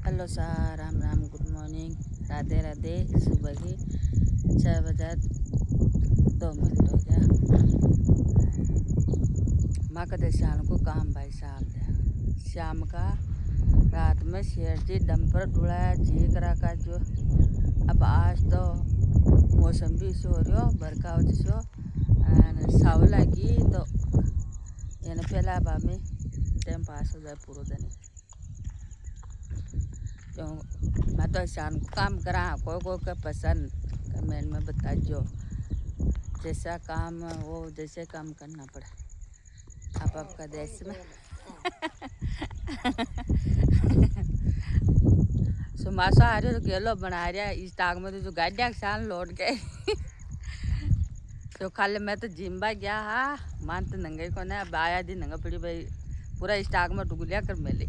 Hello sir, Ram Ram, good morning, Radhe Radhe. सुबह की 6 बजे 2 मिनट हो गया। माँ कहते शाम को काम भाई साहब शाम का रात में शेर जी डंपर ढुड़ाया जी करा का जो। अब आज तो मौसम भी इशू हो रही हो बरखा हो जिसो साव लगी तो यानी पहला बा में टाइम पास हो जाए पूरा दिन। तो मैं तो शाम को काम करा कोई का पसंद कमेंट में बताइयो। जैसा काम वो जैसे काम करना पड़ा आप आपका देश में। सुमासा आ रहे तो गेलो बना रहा इस टाग में तो जो गाड़िया शान लौट गए। तो खाली मैं तो जिम्बा गया हाँ मान तो नंगे को ना अब आया दिन नंगा पड़ी भाई पूरा स्टाक में डुगलिया कर मिली।